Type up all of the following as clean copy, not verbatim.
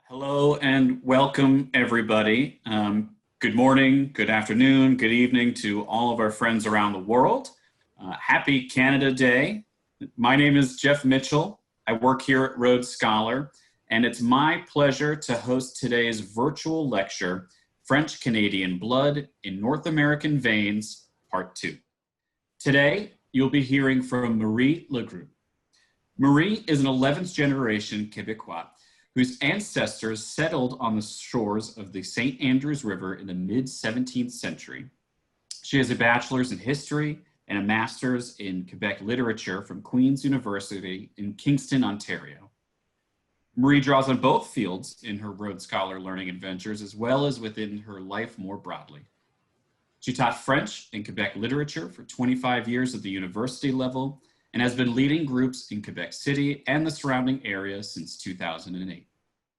Hello and welcome, everybody. Good morning, good afternoon, good evening to all of our friends around the world. Happy Canada Day. My name is Jeff Mitchell. I work here at Rhodes Scholar, and it's my pleasure to host today's virtual lecture, French Canadian Blood in North American Veins, Part 2. Today, you'll be hearing from Marie Legroulx. Marie is an 11th generation Quebecoise whose ancestors settled on the shores of the St. Andrews River in the mid-17th century. She has a bachelor's in history and a master's in Quebec literature from Queen's University in Kingston, Ontario. Marie draws on both fields in her Rhodes Scholar learning adventures, as well as within her life more broadly. She taught French and Quebec literature for 25 years at the university level, and has been leading groups in Quebec City and the surrounding area since 2008.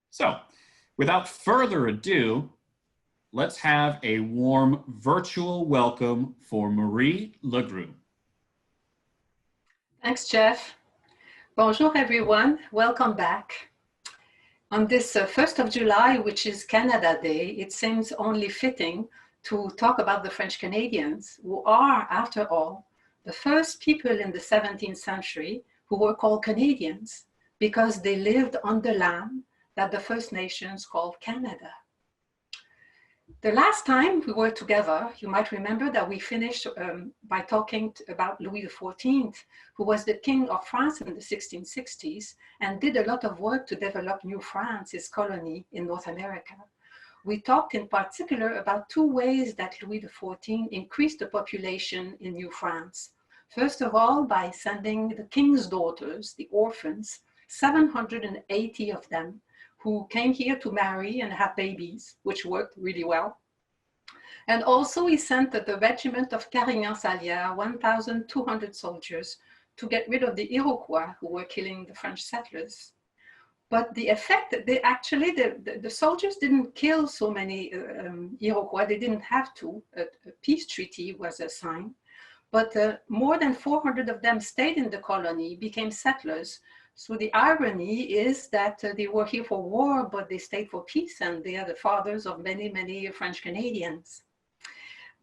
So, without further ado, let's have a warm virtual welcome for Marie Legroulx. Thanks, Jeff. Bonjour, everyone. Welcome back. On this 1st of July, which is Canada Day, it seems only fitting to talk about the French Canadians, who are, after all, the first people in the 17th century who were called Canadians because they lived on the land that the First Nations called Canada. The last time we were together, you might remember that we finished by talking about Louis XIV, who was the King of France in the 1660s and did a lot of work to develop New France, his colony in North America. We talked in particular about two ways that Louis XIV increased the population in New France. First of all, by sending the king's daughters, the orphans, 780 of them, who came here to marry and have babies, which worked really well. And also he sent the regiment of Carignan-Salière, 1,200 soldiers, to get rid of the Iroquois who were killing the French settlers. But the effect, the soldiers didn't kill so many Iroquois, they didn't have to. A peace treaty was signed. But more than 400 of them stayed in the colony, became settlers. So the irony is that they were here for war, but they stayed for peace, and they are the fathers of many, many French Canadians.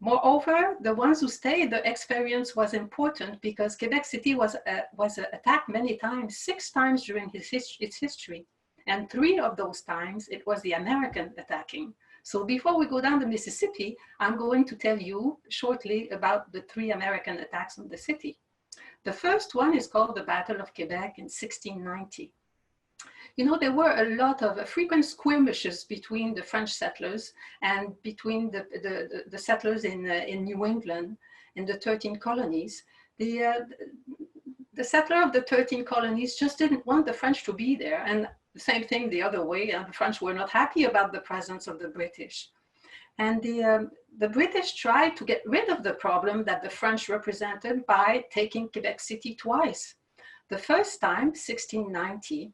Moreover, the ones who stayed, the experience was important because Quebec City was attacked many times, 6 times during its history. And 3 of those times, it was the American attacking. So before we go down the Mississippi, I'm going to tell you shortly about the 3 American attacks on the city. The first one is called the Battle of Quebec in 1690. You know, there were a lot of frequent skirmishes between the French settlers and between the settlers in New England, in the 13 colonies. The settler of the 13 colonies just didn't want the French to be there, and the same thing the other way, and the French were not happy about the presence of the British. And the British tried to get rid of the problem that the French represented by taking Quebec City twice. The first time, 1690,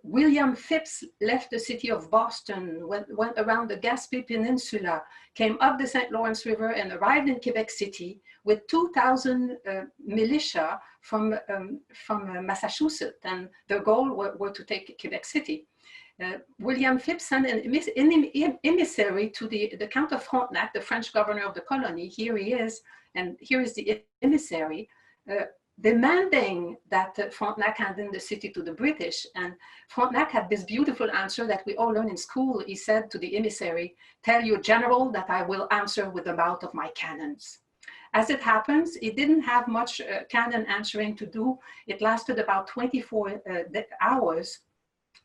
William Phips left the city of Boston, went around the Gaspé Peninsula, came up the St. Lawrence River and arrived in Quebec City with 2,000 militia from Massachusetts, and their goal were to take Quebec City. William Phips sent an emissary to the Count of Frontenac, the French governor of the colony. Here he is, and here is the emissary, demanding that Frontenac hand in the city to the British. And Frontenac had this beautiful answer that we all learn in school. He said to the emissary, "Tell your general that I will answer with the mouth of my cannons." As it happens, he didn't have much cannon answering to do. It lasted about 24 hours.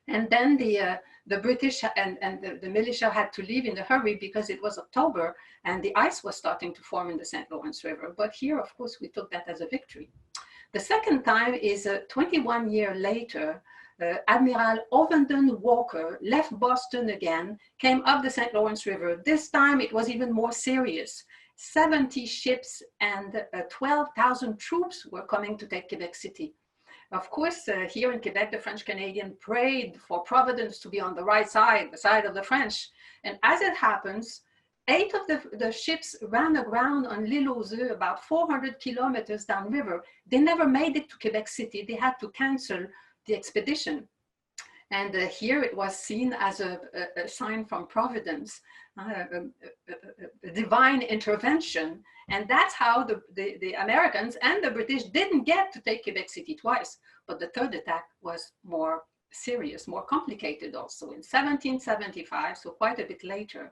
And then the British and the militia had to leave in a hurry because it was October and the ice was starting to form in the St. Lawrence River. But here, of course, we took that as a victory. The second time is 21 years later. Admiral Ovenden Walker left Boston again, came up the St. Lawrence River. This time it was even more serious. 70 ships and 12,000 troops were coming to take Quebec City. Of course, here in Quebec, the French Canadian prayed for Providence to be on the right side, the side of the French. And as it happens, 8 of the ships ran aground on l'Île aux Œufs, about 400 kilometers downriver. They never made it to Quebec City. They had to cancel the expedition. And here it was seen as a sign from Providence, a divine intervention. And that's how the Americans and the British didn't get to take Quebec City twice. But the third attack was more serious, more complicated also. In 1775, so quite a bit later,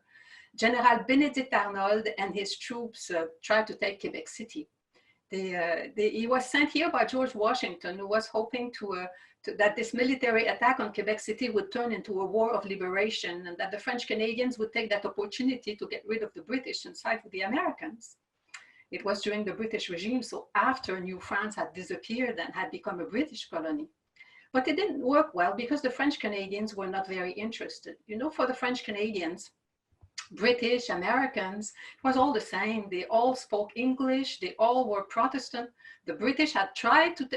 General Benedict Arnold and his troops tried to take Quebec City. He was sent here by George Washington, who was hoping that this military attack on Quebec City would turn into a war of liberation, and that the French Canadians would take that opportunity to get rid of the British and side with the Americans. It was during the British regime, so after New France had disappeared and had become a British colony. But it didn't work well because the French Canadians were not very interested. You know, for the French Canadians, British, Americans, it was all the same. They all spoke English. They all were Protestant. The British had tried to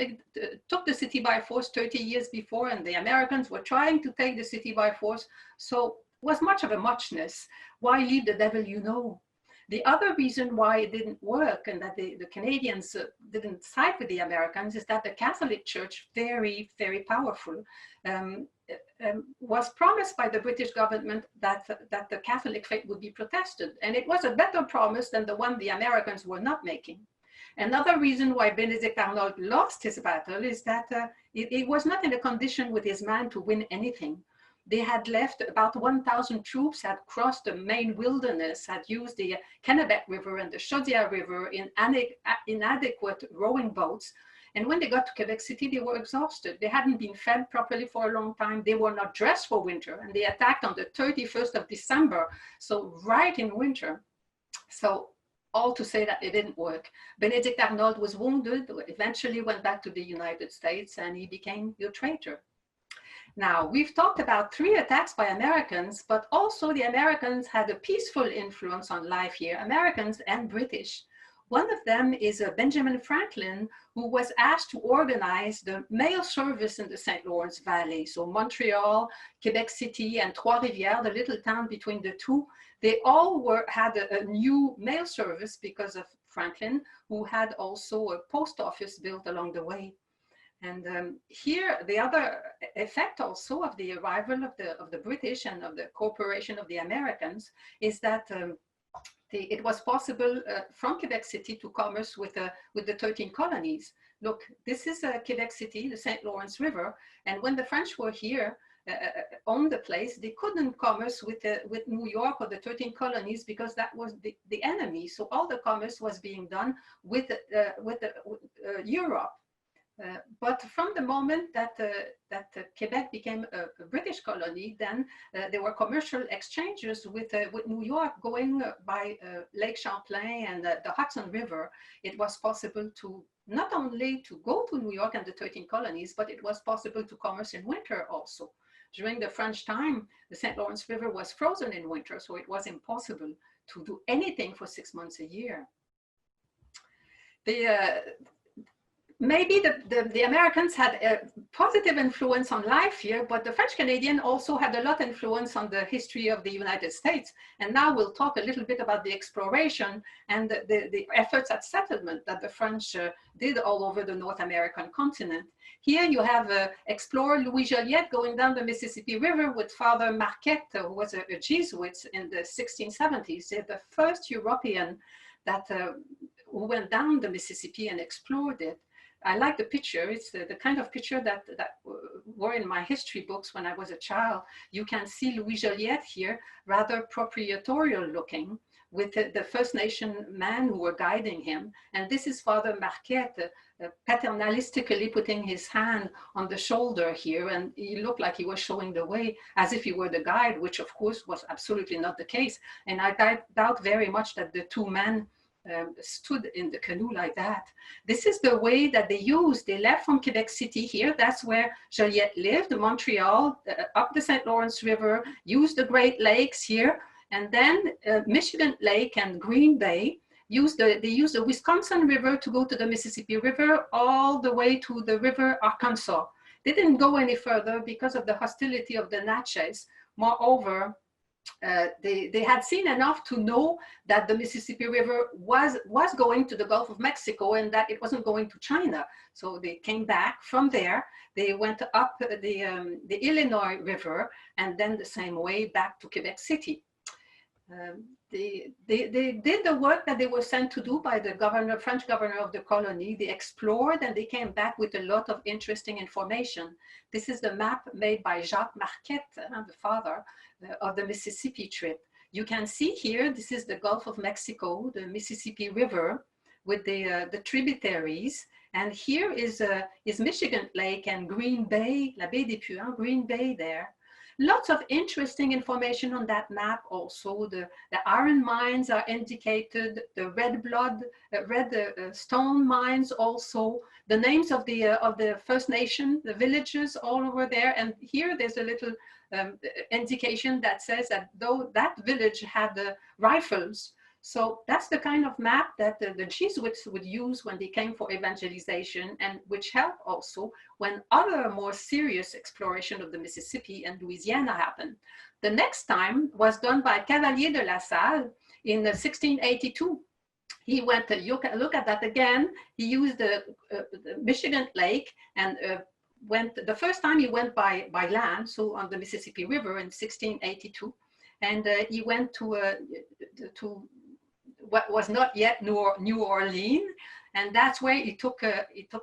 took the city by force 30 years before, and the Americans were trying to take the city by force. So it was much of a muchness. Why leave the devil you know? The other reason why it didn't work and that the Canadians didn't side with the Americans is that the Catholic Church, very, very powerful, was promised by the British government that the Catholic faith would be protested. And it was a better promise than the one the Americans were not making. Another reason why Benedict Arnold lost his battle is that he was not in a condition with his men to win anything. They had left about 1,000 troops, had crossed the main wilderness, had used the Kennebec River and the Scotia River in inadequate rowing boats. And when they got to Quebec City, they were exhausted. They hadn't been fed properly for a long time. They were not dressed for winter, and they attacked on the 31st of December, so right in winter. So all to say that it didn't work. Benedict Arnold was wounded, eventually went back to the United States, and he became a traitor. Now, we've talked about 3 attacks by Americans, but also the Americans had a peaceful influence on life here, Americans and British. One of them is Benjamin Franklin, who was asked to organize the mail service in the St. Lawrence Valley. So Montreal, Quebec City, and Trois-Rivières, the little town between the two, they all had a new mail service because of Franklin, who had also a post office built along the way. And here, the other effect also of the arrival of the British and of the cooperation of the Americans is that it was possible from Quebec City to commerce with the 13 colonies. Look, this is Quebec City, the St. Lawrence River, and when the French were here, on the place, they couldn't commerce with New York or the 13 colonies because that was the enemy. So all the commerce was being done with Europe. But from the moment that Quebec became a British colony, then there were commercial exchanges with New York going by Lake Champlain and the Hudson River. It was possible to not only to go to New York and the 13 colonies, but it was possible to commerce in winter also. During the French time, the St. Lawrence River was frozen in winter, so it was impossible to do anything for 6 months a year. Maybe the Americans had a positive influence on life here, but the French Canadian also had a lot of influence on the history of the United States. And now we'll talk a little bit about the exploration and the efforts at settlement that the French did all over the North American continent. Here you have explorer Louis Joliet going down the Mississippi River with Father Marquette, who was a Jesuit in the 1670s. They're the first European that who went down the Mississippi and explored it. I like the picture. It's the kind of picture that were in my history books when I was a child. You can see Louis Joliet here, rather proprietorial looking, with the First Nation men who were guiding him. And this is Father Marquette, paternalistically putting his hand on the shoulder here. And he looked like he was showing the way as if he were the guide, which of course was absolutely not the case. And I doubt very much that the two men stood in the canoe like that. This is the way that they used. They left from Quebec City here. That's where Joliet lived, Montreal, up the St. Lawrence River, used the Great Lakes here, and then Michigan Lake and Green Bay. They used the Wisconsin River to go to the Mississippi River all the way to the River Arkansas. They didn't go any further because of the hostility of the Natchez. Moreover, they had seen enough to know that the Mississippi River was going to the Gulf of Mexico and that it wasn't going to China. So they came back from there. They went up the Illinois River and then the same way back to Quebec City. They did the work that they were sent to do by the French governor of the colony. They explored and they came back with a lot of interesting information. This is the map made by Jacques Marquette, the father of the Mississippi trip. You can see here, this is the Gulf of Mexico, the Mississippi River with the tributaries. And here is Michigan Lake and Green Bay, La Baie des Puants, Green Bay there. Lots of interesting information on that map also. The iron mines are indicated, the red stone mines also, the names of the First Nation, the villages all over there. And here there's a little indication that says that though that village had the rifles. So that's the kind of map that the Jesuits would use when they came for evangelization, and which helped also when other more serious exploration of the Mississippi and Louisiana happened. The next time was done by Cavalier de La Salle in 1682. He went, you can look at that again, he used the Michigan Lake and the first time he went by land, so on the Mississippi River in 1682, and he went to what was not yet New Orleans, and that's where he took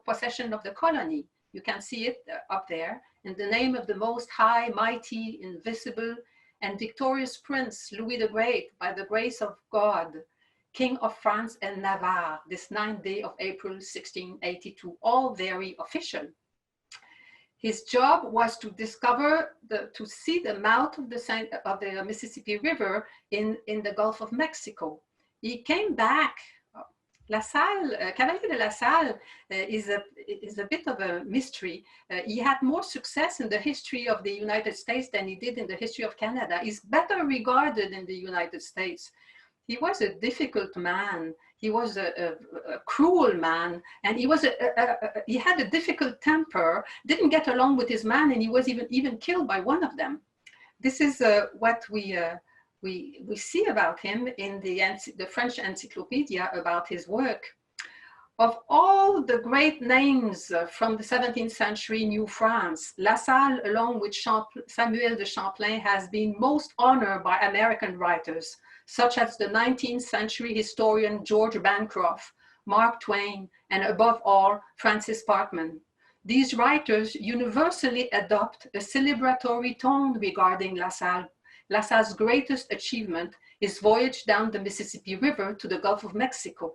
possession of the colony. You can see it up there. In the name of the Most High, Mighty, Invisible, and Victorious Prince Louis the Great, by the grace of God, King of France and Navarre, this 9th day of April, 1682, all very official. His job was to discover, to see the mouth of the Mississippi River in the Gulf of Mexico. He came back. La Salle, Cavalier de La Salle is a bit of a mystery. He had more success in the history of the United States than he did in the history of Canada. He's better regarded in the United States. He was a difficult man. He was a cruel man, and he had a difficult temper, didn't get along with his man, and he was even killed by one of them. This is what we see about him in the French encyclopedia about his work. Of all the great names from the 17th century New France, La Salle, along with Samuel de Champlain, has been most honored by American writers, such as the 19th century historian George Bancroft, Mark Twain, and above all, Francis Parkman. These writers universally adopt a celebratory tone regarding La Salle. La Salle's greatest achievement, his voyage down the Mississippi River to the Gulf of Mexico.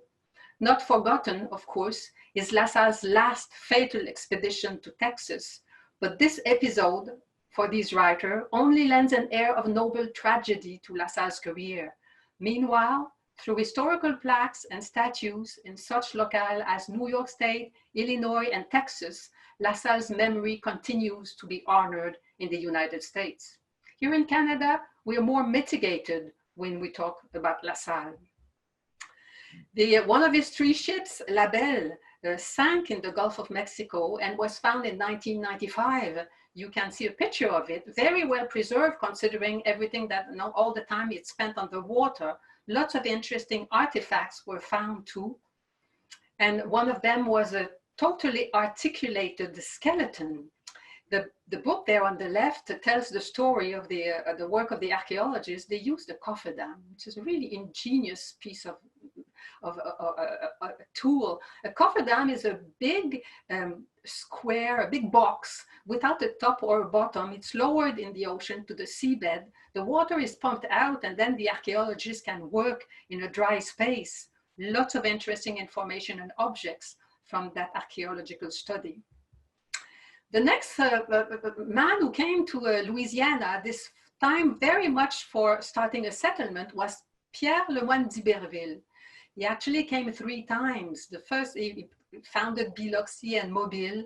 Not forgotten, of course, is La Salle's last fatal expedition to Texas, but this episode, for these writers, only lends an air of noble tragedy to La Salle's career. Meanwhile, through historical plaques and statues in such locales as New York State, Illinois, and Texas, La Salle's memory continues to be honored in the United States. Here in Canada, we are more mitigated when we talk about La Salle. One of his 3 ships, La Belle, sank in the Gulf of Mexico and was found in 1995. You can see a picture of it, very well preserved considering everything that, all the time it spent underwater. Lots of interesting artifacts were found too. And one of them was a totally articulated skeleton. The book there on the left tells the story of the work of the archaeologists. They used a cofferdam, which is a really ingenious piece of a tool. A cofferdam is a big square, a big box without a top or a bottom. It's lowered in the ocean to the seabed. The water is pumped out, and then the archaeologists can work in a dry space. Lots of interesting information and objects from that archaeological study. The next man who came to Louisiana, this time very much for starting a settlement, was Pierre Lemoine d'Iberville. He actually came 3 times. The first, he founded Biloxi and Mobile.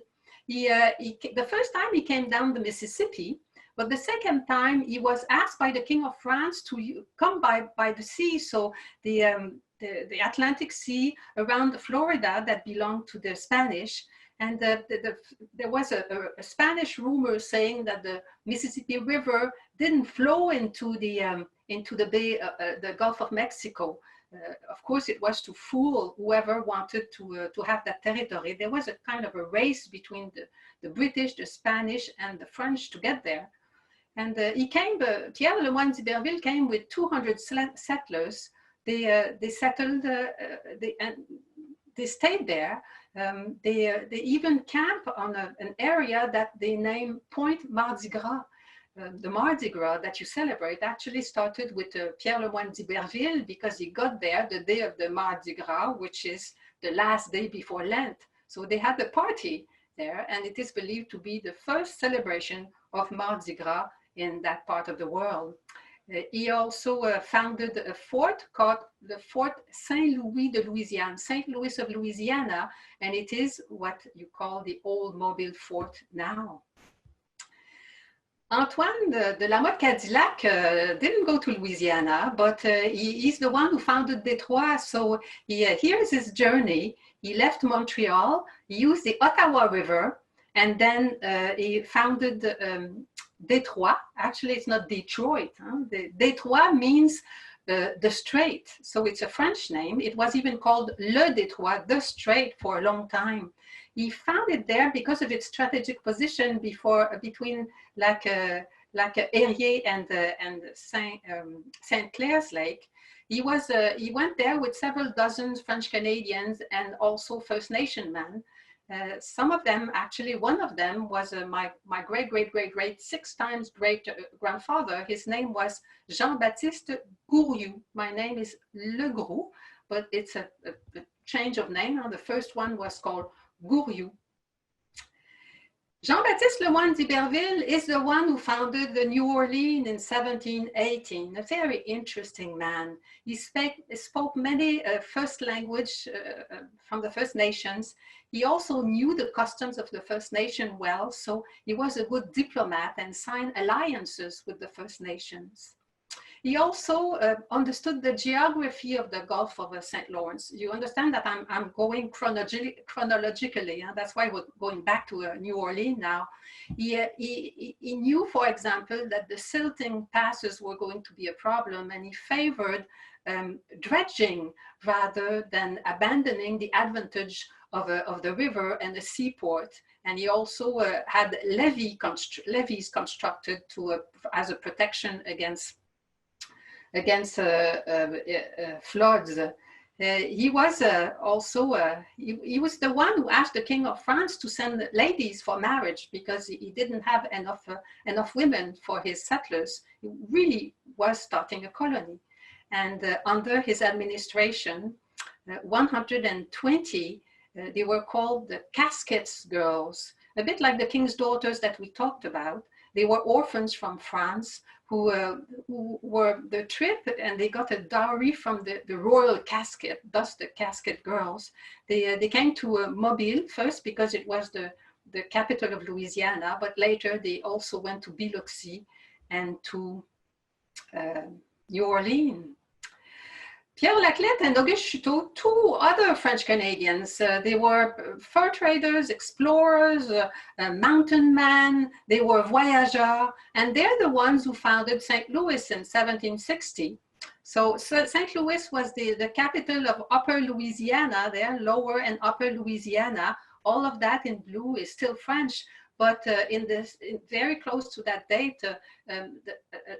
The first time he came down the Mississippi, but the second time he was asked by the King of France to come by the sea. So the Atlantic Sea around Florida that belonged to the Spanish. And there was a Spanish rumor saying that the Mississippi River didn't flow into the Bay, the Gulf of Mexico. Of course, it was to fool whoever wanted to have that territory. There was a kind of a race between the British, the Spanish, and the French to get there. And Pierre Le Moyne d'Iberville came with 200 settlers. They settled, they stayed there. They even camped on an area that they named Point Mardi Gras. The Mardi Gras that you celebrate actually started with Pierre Le Moyne d'Iberville because he got there the day of the Mardi Gras, which is the last day before Lent. So they had a party there, and it is believed to be the first celebration of Mardi Gras in that part of the world. He also founded a fort called the Fort Saint-Louis de Louisiane, St. Louis of Louisiana, and it is what you call the old Mobile Fort now. Antoine de la Motte Cadillac didn't go to Louisiana, but he's the one who founded Détroit. So here's his journey. He left Montreal, he used the Ottawa River, and then he founded Détroit. Actually, it's not Detroit. Huh? Détroit means the Strait. So it's a French name. It was even called Le Détroit, the Strait, for a long time. He found it there because of its strategic position between like Erie and Saint Clair's Lake. He went there with several dozen French Canadians and also First Nation men. Some of them, actually, one of them was my great 6 times great grandfather. His name was Jean-Baptiste Gouriou. My name is Legroulx, but it's a change of name. The first one was called Gouriou. Jean-Baptiste Le Moyne d'Iberville is the one who founded the New Orleans in 1718, a very interesting man. He spoke many first language from the First Nations. He also knew the customs of the First Nation well, so he was a good diplomat and signed alliances with the First Nations. He also understood the geography of the Gulf of St. Lawrence. You understand that I'm going chronologically. That's why we're going back to New Orleans now. He knew, for example, that the silting passes were going to be a problem, and he favored dredging rather than abandoning the advantage of the river and the seaport. And he also had levees constructed as a protection against floods. He was he was the one who asked the King of France to send ladies for marriage because he didn't have enough women for his settlers. He really was starting a colony. And under his administration, 120, they were called the Casquets girls, a bit like the King's daughters that we talked about. They were orphans from France who were the trip, and they got a dowry from the royal casket, thus the Casket girls. They came to Mobile first because it was the capital of Louisiana, but later they also went to Biloxi and to New Orleans. Pierre Laclette and Auguste Chuteau, 2 other French Canadians, they were fur traders, explorers, mountain men, they were voyageurs, and they're the ones who founded St. Louis in 1760. So St. Louis was the capital of Upper Louisiana, there, Lower and Upper Louisiana. All of that in blue is still French, but very close to that date,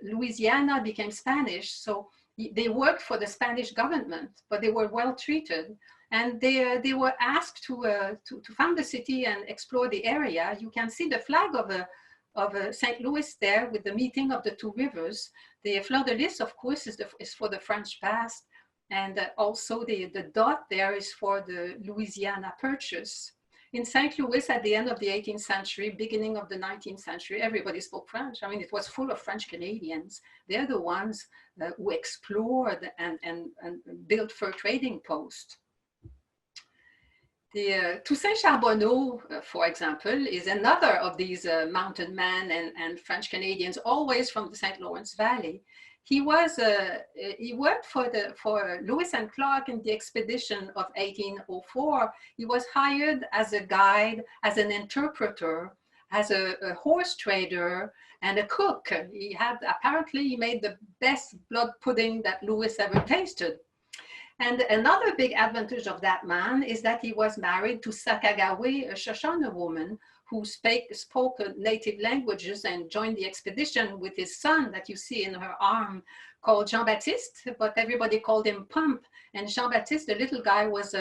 Louisiana became Spanish. So they worked for the Spanish government, but they were well treated. And they were asked to found the city and explore the area. You can see the flag of St. Louis there with the meeting of the 2 rivers. The fleur de lis, of course, is for the French past. And also the dot there is for the Louisiana Purchase. In St. Louis, at the end of the 18th century, beginning of the 19th century, everybody spoke French. I mean, it was full of French Canadians. They're the ones who explored and built fur trading posts. The Toussaint Charbonneau, for example, is another of these mountain men and French Canadians, always from the St. Lawrence Valley. He worked for Lewis and Clark in the expedition of 1804. He was hired as a guide, as an interpreter, as a horse trader, and a cook. Apparently he made the best blood pudding that Lewis ever tasted. And another big advantage of that man is that he was married to Sakagawe, a Shoshone woman who spoke native languages and joined the expedition with his son that you see in her arm, called Jean-Baptiste, but everybody called him Pump. And Jean-Baptiste, the little guy, was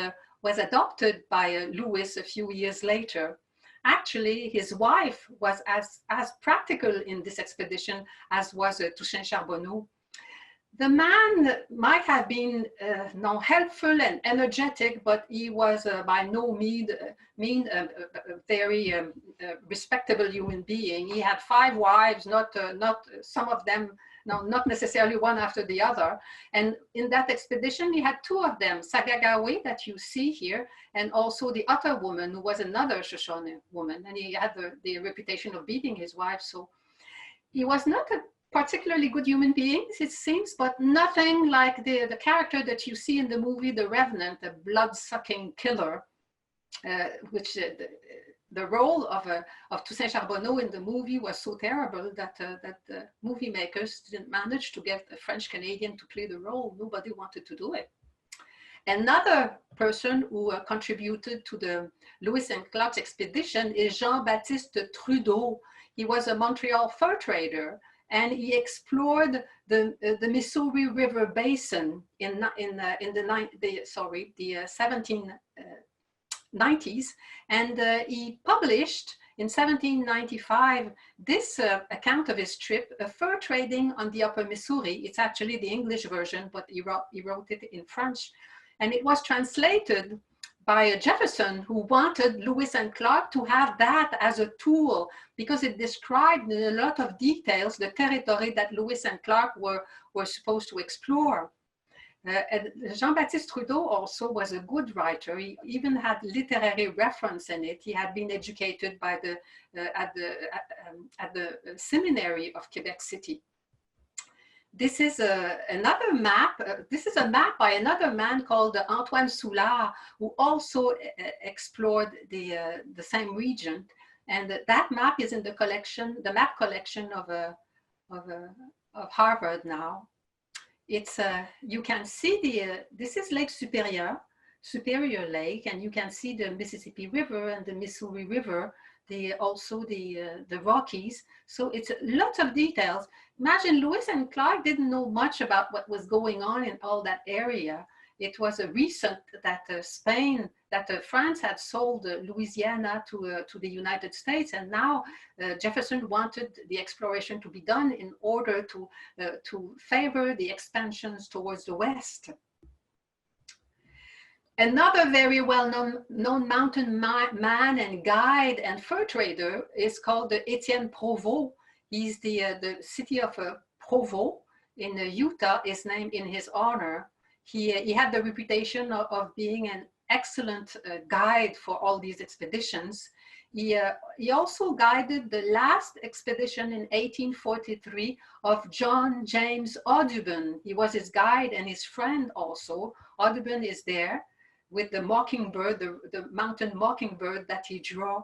adopted by Lewis a few years later. Actually, his wife was as practical in this expedition as was Toussaint Charbonneau. The man might have been helpful and energetic, but he was by no means a very respectable human being. He had 5 wives, not some of them, not necessarily one after the other. And in that expedition, he had 2 of them, Sagagawe, that you see here, and also the other woman, who was another Shoshone woman. And he had the reputation of beating his wife. So he was not a particularly good human beings, it seems, but nothing like the character that you see in the movie The Revenant, the blood-sucking killer, which the role of Toussaint Charbonneau in the movie was so terrible that the movie makers didn't manage to get a French Canadian to play the role. Nobody wanted to do it. Another person who contributed to the Lewis and Clark's expedition is Jean-Baptiste Trudeau. He was a Montreal fur trader, and he explored the Missouri River Basin in the 1790s, and he published in 1795 this account of his trip, Fur Trading on the Upper Missouri. It's actually the English version, but he wrote it in French, and it was translated by Jefferson, who wanted Lewis and Clark to have that as a tool because it described in a lot of details the territory that Lewis and Clark were supposed to explore. And Jean-Baptiste Trudeau also was a good writer. He even had literary reference in it. He had been educated by at the seminary of Quebec City. This is another map. This is a map by another man called Antoine Soulard, who also explored the same region. And that map is in the collection, the map collection of Harvard now. It's you can see this is Lake Superior Lake, and you can see the Mississippi River and the Missouri River. Also the Rockies. So it's lots of details. Imagine Lewis and Clark didn't know much about what was going on in all that area. It was a recent that France had sold Louisiana to the United States, and now Jefferson wanted the exploration to be done in order to favor the expansions towards the west. Another very well-known mountain man and guide and fur trader is called Etienne Provost. He's the city of Provo in Utah is named in his honor. He had the reputation of being an excellent guide for all these expeditions. He also guided the last expedition in 1843 of John James Audubon. He was his guide and his friend also. Audubon is there with the mockingbird, the mountain mockingbird that he drew.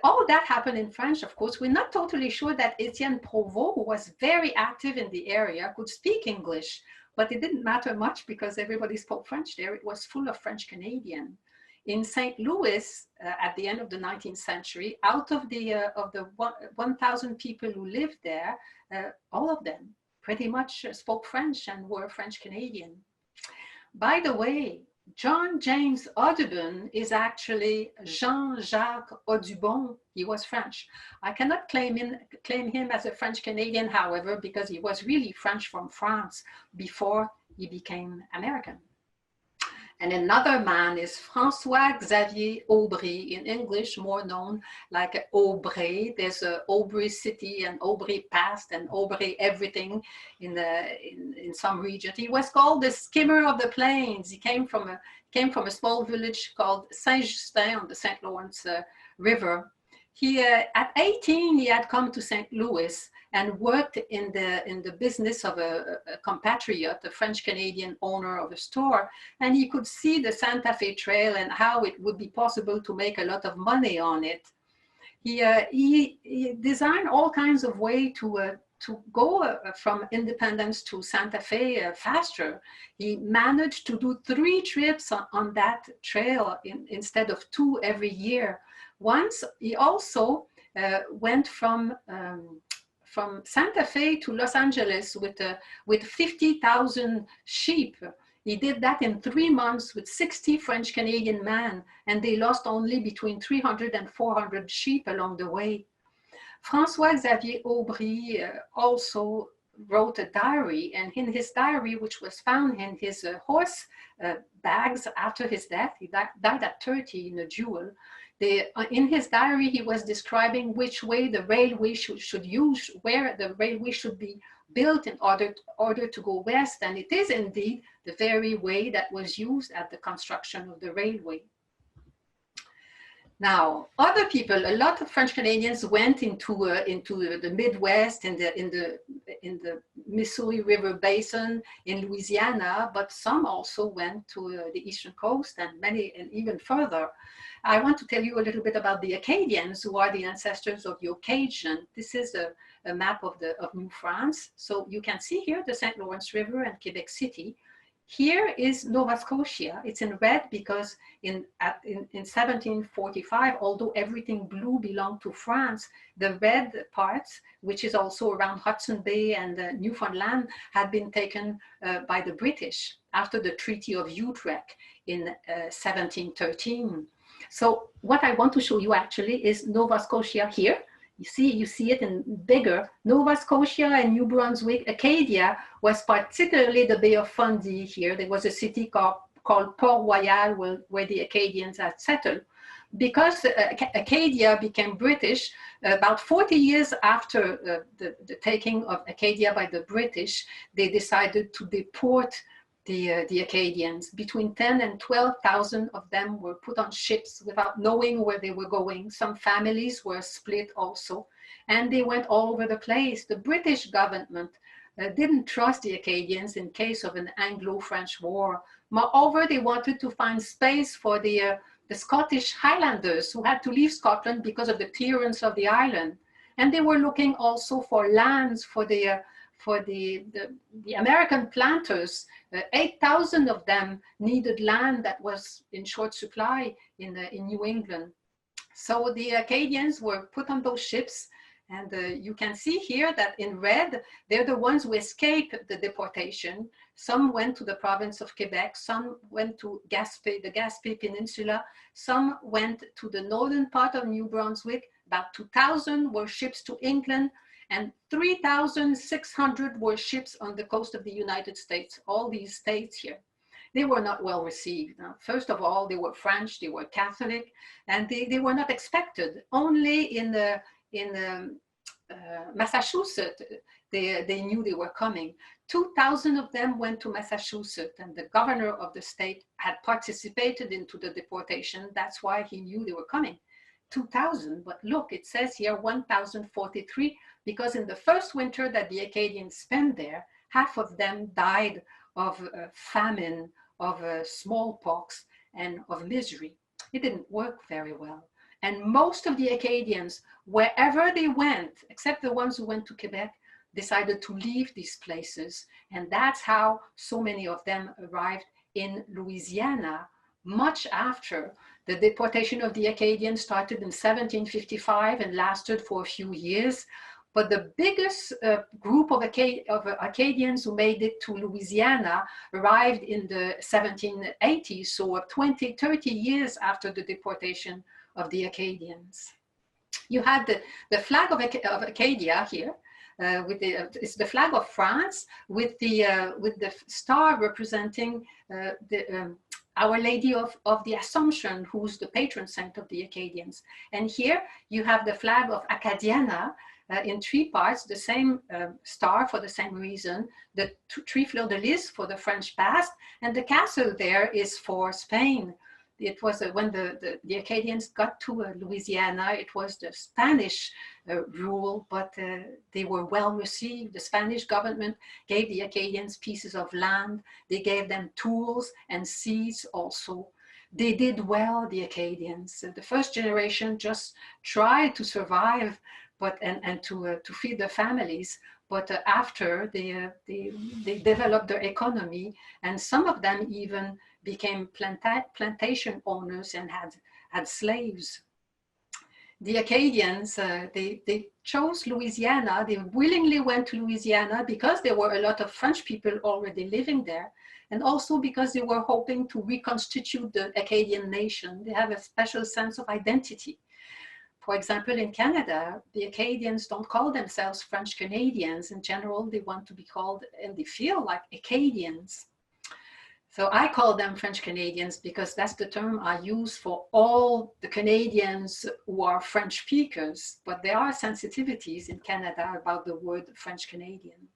All that happened in French, of course. We're not totally sure that Etienne Provost, who was very active in the area, could speak English, but it didn't matter much because everybody spoke French there. It was full of French Canadian. In St. Louis, at the end of the 19th century, out of the 1,000 people who lived there, all of them pretty much spoke French and were French Canadian. By the way, John James Audubon is actually Jean-Jacques Audubon. He was French. I cannot claim him as a French Canadian, however, because he was really French from France before he became American. And another man is François Xavier Aubry, in English more known like Aubry. There's Aubry City and Aubry Past and Aubry everything in some region. He was called the skimmer of the plains. He came from a small village called Saint-Justin on the St. Lawrence River. At 18, he had come to St. Louis, and worked in the business of a compatriot, a French-Canadian owner of a store, and he could see the Santa Fe Trail and how it would be possible to make a lot of money on it. He designed all kinds of ways to go from Independence to Santa Fe faster. He managed to do 3 trips on that trail instead of 2 every year. Once he also went from Santa Fe to Los Angeles with 50,000 sheep. He did that in 3 months with 60 French-Canadian men, and they lost only between 300 and 400 sheep along the way. Zadie Aubry also wrote a diary, and in his diary, which was found in his horse bags after his death, he died at 30 in a duel. In his diary, he was describing which way the railway should use, where the railway should be built in order to go west, and it is indeed the very way that was used at the construction of the railway. Now, other people, a lot of French Canadians went into the Midwest, in the Missouri River Basin, in Louisiana, but some also went to the Eastern Coast and even further. I want to tell you a little bit about the Acadians, who are the ancestors of the Acadian. This is a map of New France. So you can see here the St. Lawrence River and Quebec City. Here is Nova Scotia. It's in red because in 1745, although everything blue belonged to France, the red parts, which is also around Hudson Bay and Newfoundland, had been taken by the British after the Treaty of Utrecht in 1713. So what I want to show you actually is Nova Scotia here. You see it in bigger. Nova Scotia and New Brunswick. Acadia was particularly the Bay of Fundy here. There was a city called Port-Royal where the Acadians had settled. Because Acadia became British, about 40 years after the taking of Acadia by the British, they decided to deport the Acadians. Between 10 and 12,000 of them were put on ships without knowing where they were going. Some families were split also, and they went all over the place. The British government didn't trust the Acadians in case of an Anglo-French war. Moreover, they wanted to find space for the Scottish Highlanders who had to leave Scotland because of the clearance of the island. And they were looking also for lands for the American planters. 8,000 of them needed land that was in short supply in New England. So the Acadians were put on those ships, and you can see here that in red, they're the ones who escaped the deportation. Some went to the province of Quebec, some went to Gaspé, the Gaspé Peninsula, some went to the northern part of New Brunswick. About 2,000 were ships to England, and 3,600 were ships on the coast of the United States, all these states here. They were not well received. Now, first of all, they were French, they were Catholic, and they were not expected. Only in Massachusetts, they knew they were coming. 2,000 of them went to Massachusetts, and the governor of the state had participated into the deportation. That's why he knew they were coming. 2,000, but look, it says here 1,043, because in the first winter that the Acadians spent there, half of them died of famine, of smallpox, and of misery. It didn't work very well. And most of the Acadians, wherever they went, except the ones who went to Quebec, decided to leave these places. And that's how so many of them arrived in Louisiana, much after the deportation of the Acadians started in 1755 and lasted for a few years. But the biggest group of Acadians who made it to Louisiana arrived in the 1780s, so 20, 30 years after the deportation of the Acadians. You had the flag of Acadia here. It's the flag of France with the star representing Our Lady of the Assumption, who's the patron saint of the Acadians. And here you have the flag of Acadiana in 3 parts, the same star for the same reason, the 3 fleurs-de-lis for the French past, and the castle there is for Spain. It was when the Acadians got to Louisiana, it was the Spanish rule, but they were well received. The Spanish government gave the Acadians pieces of land. They gave them tools and seeds also. They did well, the Acadians. The first generation just tried to survive, but and to feed their families. But after they developed their economy, and some of them even became plantation owners and had slaves. The Acadians, they chose Louisiana. They willingly went to Louisiana because there were a lot of French people already living there, and also because they were hoping to reconstitute the Acadian nation. They have a special sense of identity. For example, in Canada, the Acadians don't call themselves French Canadians. In general, they want to be called, and they feel like Acadians. So I call them French Canadians because that's the term I use for all the Canadians who are French speakers, but there are sensitivities in Canada about the word French Canadian.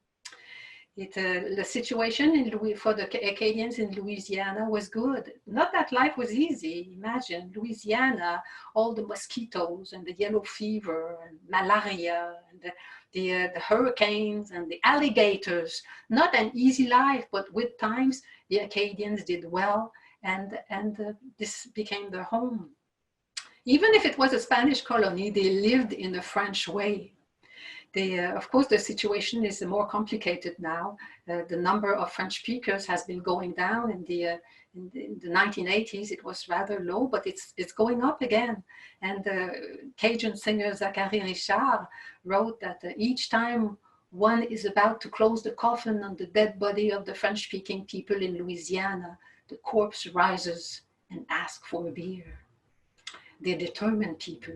The situation for the Acadians in Louisiana was good. Not that life was easy. Imagine Louisiana, all the mosquitoes and the yellow fever and malaria and the hurricanes and the alligators. Not an easy life, but with times the Acadians did well, and this became their home. Even if it was a Spanish colony, they lived in the French way. Of course, the situation is more complicated now. The number of French speakers has been going down. In the 1980s, it was rather low, but it's going up again. And Cajun singer Zachary Richard wrote that each time one is about to close the coffin on the dead body of the French-speaking people in Louisiana, the corpse rises and asks for a beer. They're determined people.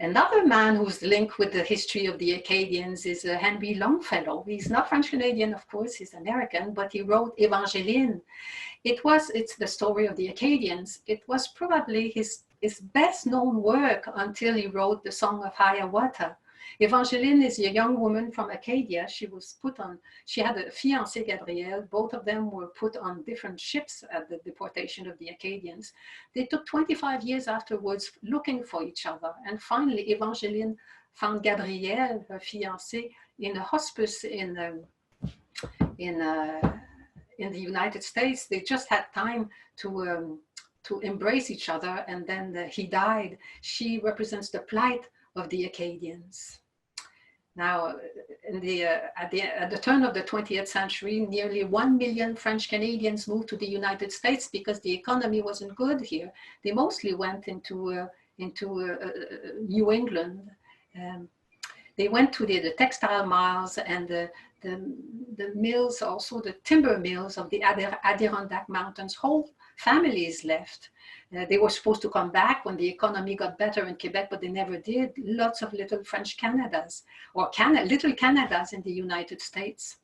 Another man who's linked with the history of the Acadians is Henry Longfellow. He's not French-Canadian, of course, he's American, but he wrote Evangeline. It's the story of the Acadians. It was probably his best known work until he wrote the Song of Hiawatha. Evangeline is a young woman from Acadia. She had a fiancé, Gabriel. Both of them were put on different ships at the deportation of the Acadians. They took 25 years afterwards looking for each other. And finally, Evangeline found Gabriel, her fiancé, in a hospice in the United States. They just had time to embrace each other, and then he died. She represents the plight of the Acadians. Now, at the turn of the 20th century, nearly 1 million French Canadians moved to the United States because the economy wasn't good here. They mostly went into New England. They went to the textile mills and the mills, also the timber mills of the Adirondack Mountains. Whole families left. They were supposed to come back when the economy got better in Quebec, but they never did. Lots of little French Canadas, or little Canadas in the United States.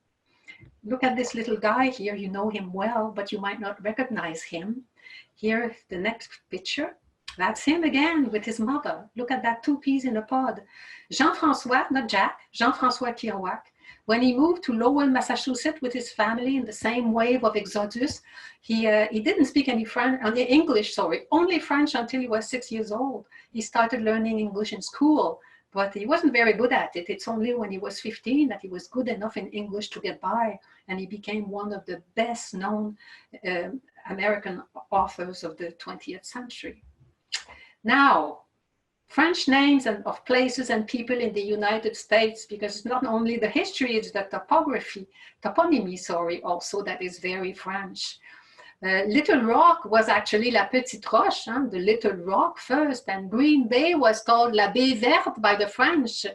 Look at this little guy here. You know him well, but you might not recognize him. Here, the next picture. That's him again with his mother. Look at that, 2 peas in a pod. Jean-François, not Jack, Jean-François Kiowak. When he moved to Lowell, Massachusetts with his family in the same wave of exodus, he didn't speak any English, only French until he was 6 years old. He started learning English in school, but he wasn't very good at it. It's only when he was 15 that he was good enough in English to get by, and he became one of the best known American authors of the 20th century. Now, French names of places and people in the United States, because it's not only the history, it's the toponymy, also that is very French. Little Rock was actually La Petite Roche, the Little Rock first, and Green Bay was called La Baie Verte by the French.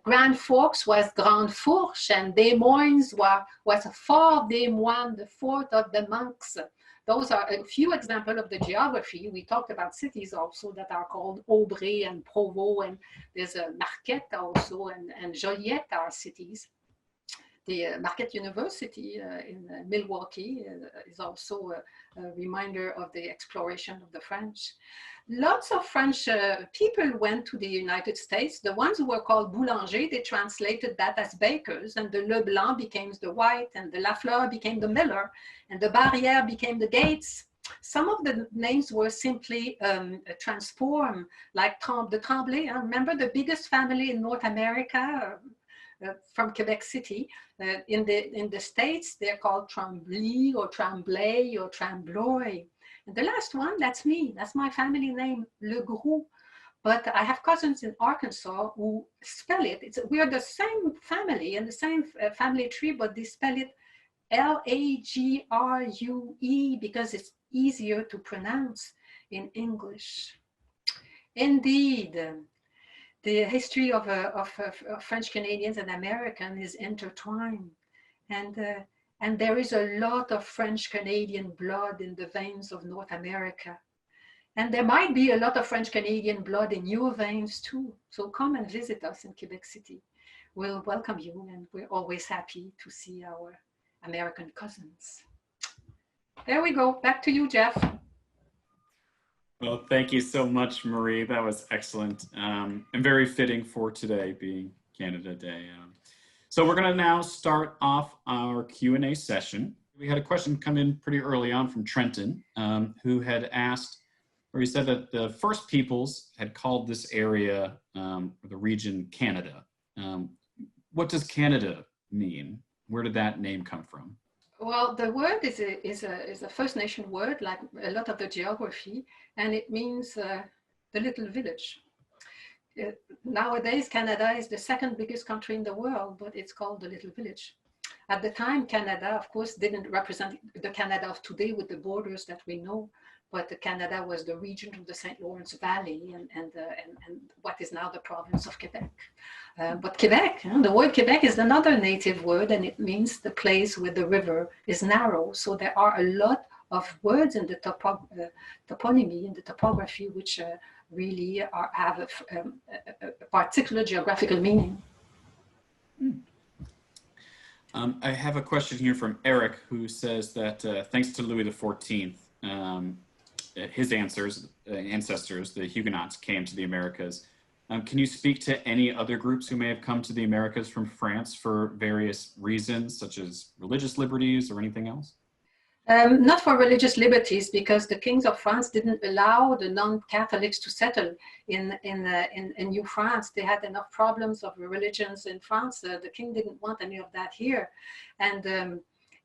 Grand Forks was Grande Fourche, and Des Moines was Fort des Moines, the fort of the monks. Those are a few examples of the geography. We talked about cities also that are called Aubry and Provo, and there's a Marquette also, and Joliette are cities. The Marquette University in Milwaukee is also a reminder of the exploration of the French. Lots of French people went to the United States. The ones who were called boulangers, they translated that as bakers, and the Leblanc became the white, and the Lafleur became the miller, and the Barrière became the gates. some of the names were simply transformed, like the Tremblay. Remember the biggest family in North America from Quebec City. In the States, they're called Tremblay or Tremblay or Trembloy. And the last one, that's me. That's my family name, Legroulx. But I have cousins in Arkansas who spell it. We are the same family and the same family tree, but they spell it Lagrue because it's easier to pronounce in English. Indeed, the history of French Canadians and American is intertwined, and there is a lot of French Canadian blood in the veins of North America. And there might be a lot of French Canadian blood in your veins too. So come and visit us in Quebec City. We'll welcome you, and we're always happy to see our American cousins. There we go. Back to you, Jeff. Well, thank you so much, Marie. That was excellent and very fitting for today being Canada Day. So we're going to now start off our Q&A session. We had a question come in pretty early on from Trenton, who had asked, or he said that the first peoples had called this area, or the region, Canada. What does Canada mean? Where did that name come from? Well, the word is a First Nation word, like a lot of the geography, and it means the little village. Nowadays, Canada is the second biggest country in the world, but it's called the little village. At the time, Canada, of course, didn't represent the Canada of today with the borders that we know, but Canada was the region of the St. Lawrence Valley and what is now the province of Quebec. But Quebec, the word Quebec is another native word, and it means the place where the river is narrow. So there are a lot of words in the toponymy, in the topography, which really have a particular geographical meaning. I have a question here from Eric, who says that thanks to Louis XIV, his ancestors, the Huguenots, came to the Americas. Can you speak to any other groups who may have come to the Americas from France for various reasons, such as religious liberties or anything else? Not for religious liberties, because the kings of France didn't allow the non-Catholics to settle in New France. They had enough problems of religions in France. The king didn't want any of that here.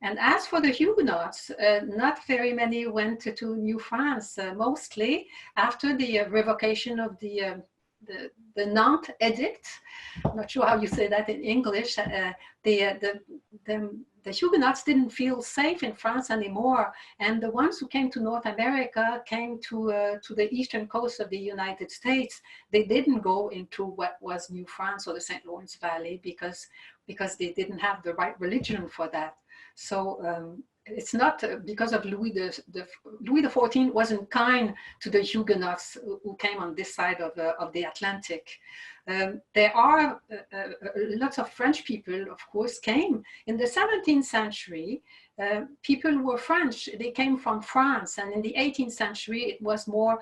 And as for the Huguenots, not very many went to New France. Mostly after the revocation of the Nantes Edict. I'm not sure how you say that in English. The Huguenots didn't feel safe in France anymore, and the ones who came to North America came to the eastern coast of the United States. They didn't go into what was New France or the St. Lawrence Valley because they didn't have the right religion for that. So it's not because of Louis XIV wasn't kind to the Huguenots who came on this side of the Atlantic. There are lots of French people, of course, came. In the 17th century, people were French. They came from France. And in the 18th century, it was more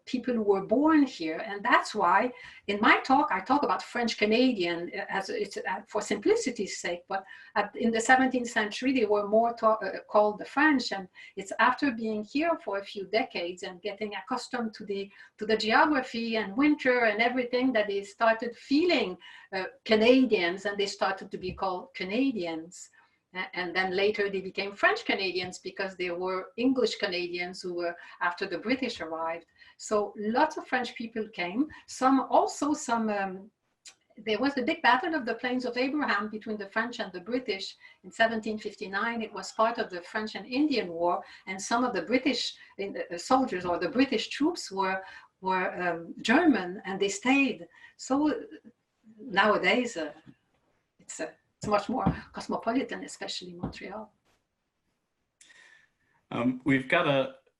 people who were born here. And that's why in my talk, I talk about French Canadian as it's for simplicity's sake. But in the 17th century, they were more called the French. And it's after being here for a few decades and getting accustomed to the geography and winter and everything that they started feeling Canadians, and they started to be called Canadians. And then later they became French Canadians because they were English Canadians who were after the British arrived. So lots of French people came. There was the big battle of the Plains of Abraham between the French and the British in 1759. It was part of the French and Indian War, and some of the British soldiers or the British troops were German, and they stayed. So nowadays it's much more cosmopolitan, especially Montreal. We've got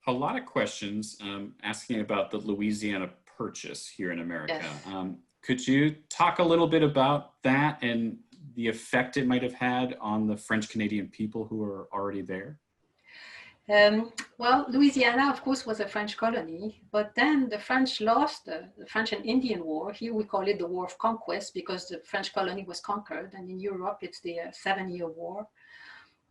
a lot of questions asking about the Louisiana Purchase here in America. Yes. Could you talk a little bit about that and the effect it might have had on the French Canadian people who are already there? Well, Louisiana, of course, was a French colony, but then the French lost the French and Indian War. Here we call it the War of Conquest because the French colony was conquered, and in Europe it's the 7-Year War.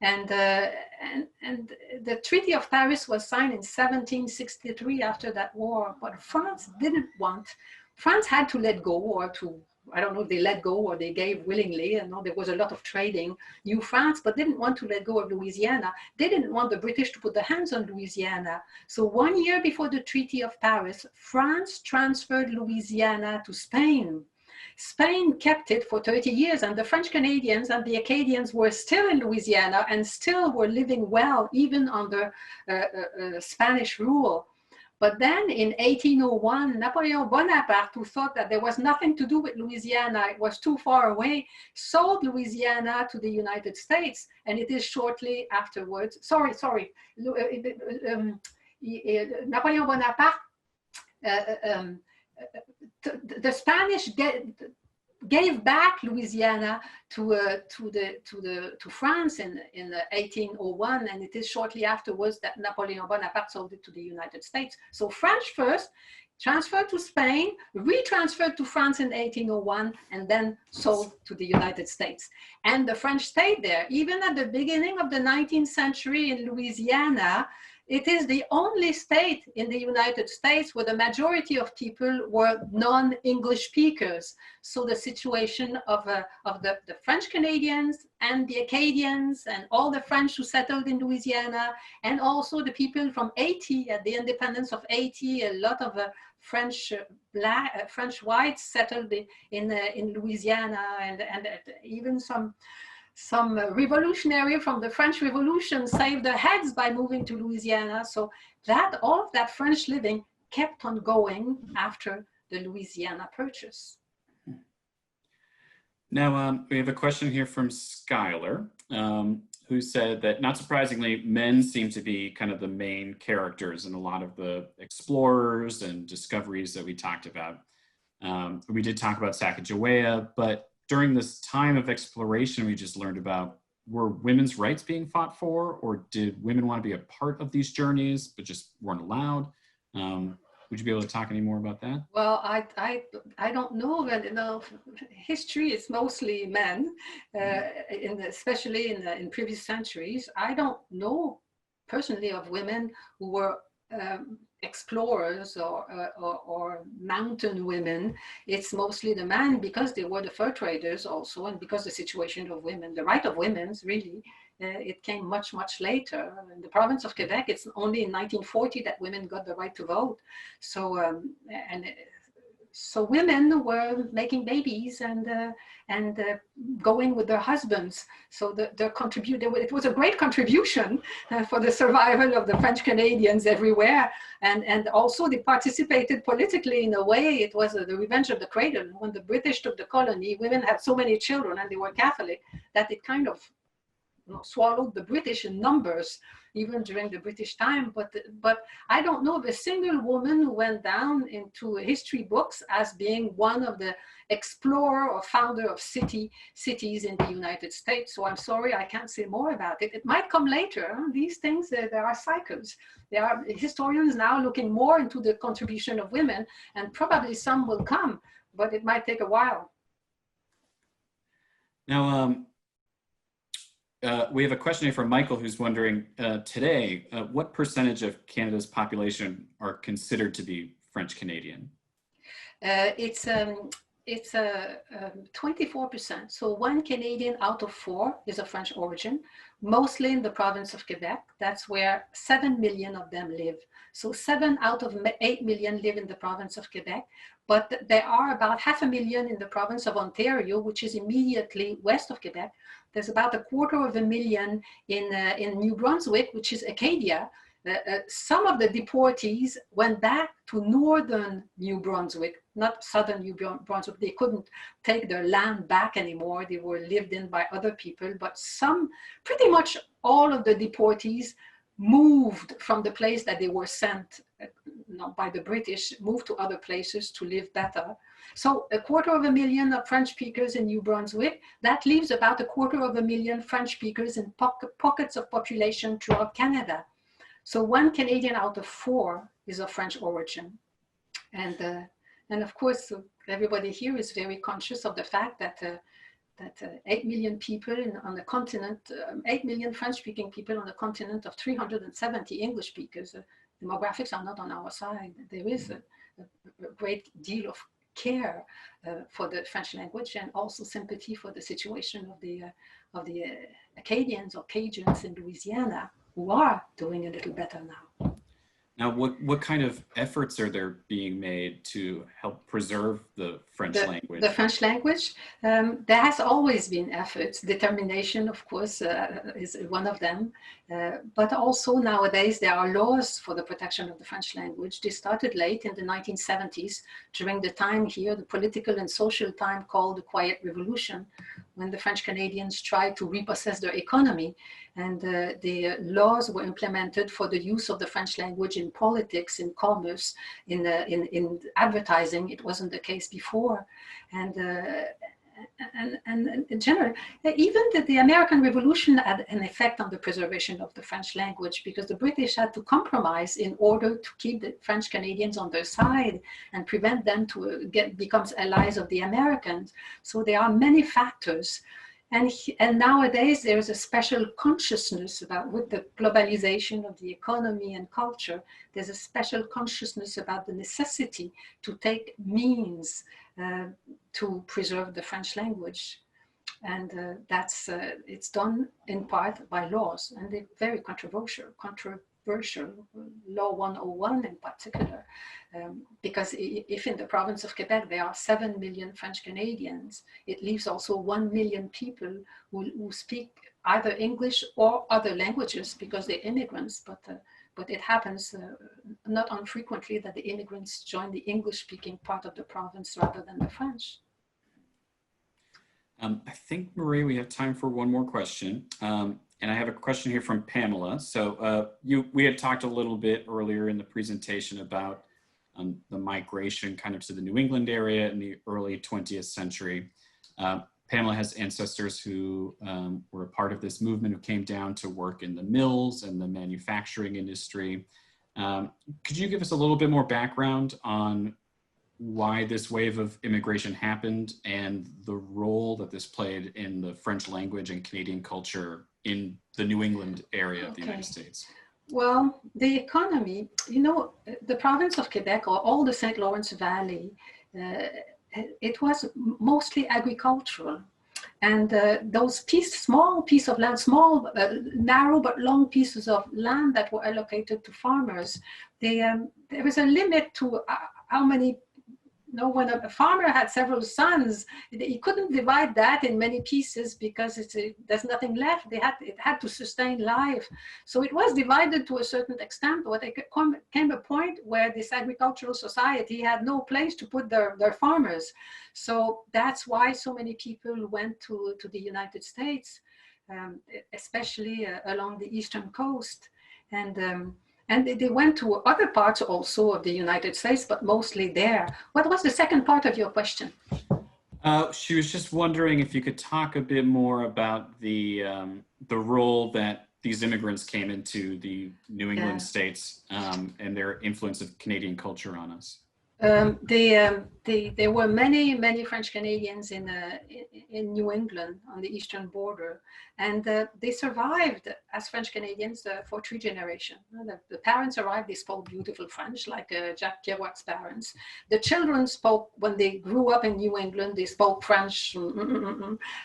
And the Treaty of Paris was signed in 1763 after that war, but France didn't want. France had to let go, or to, I don't know if they let go or they gave willingly. And there was a lot of trading, New France, but didn't want to let go of Louisiana. They didn't want the British to put their hands on Louisiana. So 1 year before the Treaty of Paris, France transferred Louisiana to Spain. Spain kept it for 30 years, and the French Canadians and the Acadians were still in Louisiana and still were living well, even under Spanish rule. But then in 1801, Napoleon Bonaparte, who thought that there was nothing to do with Louisiana, it was too far away, sold Louisiana to the United States. And it is shortly afterwards, Napoleon Bonaparte, the Spanish gave back Louisiana to France in 1801, and it is shortly afterwards that Napoleon Bonaparte sold it to the United States. So French first, transferred to Spain, retransferred to France in 1801, and then sold to the United States. And the French stayed there. Even at the beginning of the 19th century in Louisiana, it is the only state in the United States where the majority of people were non-English speakers. So the situation of the French Canadians and the Acadians and all the French who settled in Louisiana, and also the people from Haiti at the independence of Haiti, a lot of French whites settled in Louisiana, and even some revolutionary from the French Revolution saved their heads by moving to Louisiana. So all of that French living kept on going after the Louisiana Purchase. Now, we have a question here from Skylar, who said that, not surprisingly, men seem to be kind of the main characters in a lot of the explorers and discoveries that we talked about. We did talk about Sacagawea, but during this time of exploration we just learned about, were women's rights being fought for, or did women want to be a part of these journeys but just weren't allowed? Would you be able to talk any more about that? Well, I don't know. History is mostly men, especially in previous centuries. I don't know personally of women who were explorers or mountain women. It's mostly the men, because they were the fur traders also, and because the situation of women, the right of women's really, it came much, much later. In the province of Quebec, it's only in 1940 that women got the right to vote. So so women were making babies and going with their husbands. So it was a great contribution for the survival of the French Canadians everywhere. And also they participated politically in a way. It was the revenge of the cradle. When the British took the colony, women had so many children and they were Catholic that it kind of swallowed the British in numbers, even during the British time. But I don't know of a single woman who went down into history books as being one of the explorer or founder of cities in the United States. So I'm sorry, I can't say more about it. It might come later. These things, there are cycles. There are historians now looking more into the contribution of women, and probably some will come, but it might take a while. Now, we have a question here from Michael, who's wondering, today, what percentage of Canada's population are considered to be French Canadian? It's 24%. So 1 Canadian out of 4 is of French origin, mostly in the province of Quebec. That's where 7 million of them live. So 7 out of 8 million live in the province of Quebec, but there are about 500,000 in the province of Ontario, which is immediately west of Quebec. There's about 250,000 in New Brunswick, which is Acadia. Some of the deportees went back to northern New Brunswick, not southern New Brunswick. They couldn't take their land back anymore. They were lived in by other people, but pretty much all of the deportees moved from the place that they were sent by the British, moved to other places to live better. So 250,000 of French speakers in New Brunswick, that leaves about 250,000 French speakers in pockets of population throughout Canada. So 1 Canadian out of 4 is of French origin. And of course, everybody here is very conscious of the fact that that 8 million people on the continent, 8 million French-speaking people on a continent of 370 English speakers. Demographics are not on our side. There is a great deal of care for the French language and also sympathy for the situation of the Acadians or Cajuns in Louisiana, who are doing a little better now. Now, what kind of efforts are there being made to help preserve the French language? The French language, there has always been efforts. Determination, of course, is one of them. But also nowadays, there are laws for the protection of the French language. They started late in the 1970s, during the time here, the political and social time called the Quiet Revolution, when the French Canadians tried to repossess their economy. And the laws were implemented for the use of the French language in politics, in commerce, in advertising. It wasn't the case before. And in general, even the American Revolution had an effect on the preservation of the French language, because the British had to compromise in order to keep the French Canadians on their side and prevent them to become allies of the Americans. So there are many factors. And nowadays there is a special consciousness about, with the globalization of the economy and culture, there's a special consciousness about the necessity to take means to preserve the French language. And it's done in part by laws, and they're very controversial, Law 101 in particular, because if in the province of Quebec there are 7 million French Canadians, it leaves also 1 million people who speak either English or other languages because they're immigrants, but it happens not unfrequently that the immigrants join the English-speaking part of the province rather than the French. I think, Marie, we have time for one more question. And I have a question here from Pamela. So we had talked a little bit earlier in the presentation about the migration kind of to the New England area in the early 20th century. Pamela has ancestors who were a part of this movement, who came down to work in the mills and the manufacturing industry. Could you give us a little bit more background on why this wave of immigration happened and the role that this played in the French language and Canadian culture in the New England area of the United States? Well, the economy, you know, the province of Quebec or all the St. Lawrence Valley, it was mostly agricultural. And those small piece of land, small, narrow but long pieces of land that were allocated to farmers, there was a limit to how many. No, when a farmer had several sons, he couldn't divide that in many pieces because there's nothing left. It had to sustain life. So it was divided to a certain extent, but there came a point where this agricultural society had no place to put their farmers. So that's why so many people went to the United States, especially along the eastern coast. And they went to other parts also of the United States, but mostly there. What was the second part of your question? She was just wondering if you could talk a bit more about the role that these immigrants came into the New England states and their influence of Canadian culture on us. There were many French Canadians in New England on the eastern border, and they survived as French Canadians for 3 generations. The parents arrived, they spoke beautiful French, like Jacques Kerouac's parents. The children spoke, when they grew up in New England, they spoke French,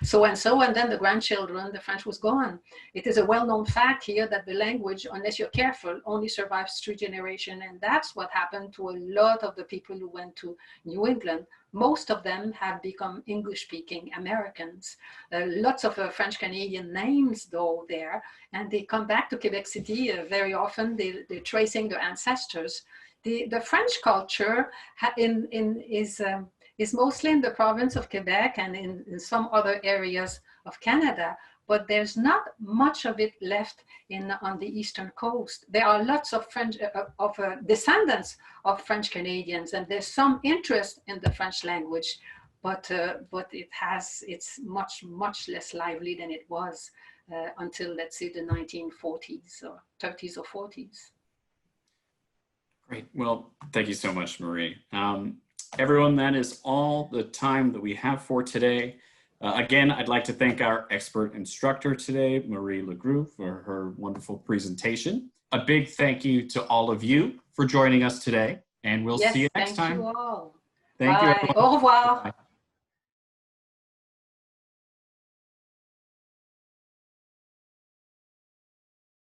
so and so, and then the grandchildren, the French was gone. It is a well-known fact here that the language, unless you're careful, only survives 3 generations, and that's what happened to a lot of the people who went to New England. Most of them have become English-speaking Americans. Lots of French Canadian names though there, and they come back to Quebec City very often. They're tracing their ancestors. The French culture is mostly in the province of Quebec and in some other areas of Canada, but there's not much of it left on the eastern coast. There are lots of descendants of French Canadians, and there's some interest in the French language, but it's much less lively than it was until, let's say, the 1940s or 30s or 40s. Great. Well, thank you so much, Marie. Everyone, that is all the time that we have for today. Again, I'd like to thank our expert instructor today, Marie Legroulx, for her wonderful presentation. A big thank you to all of you for joining us today, and we'll see you next time. Thank you all. Thank you, Bye. everyone. Au revoir. Bye.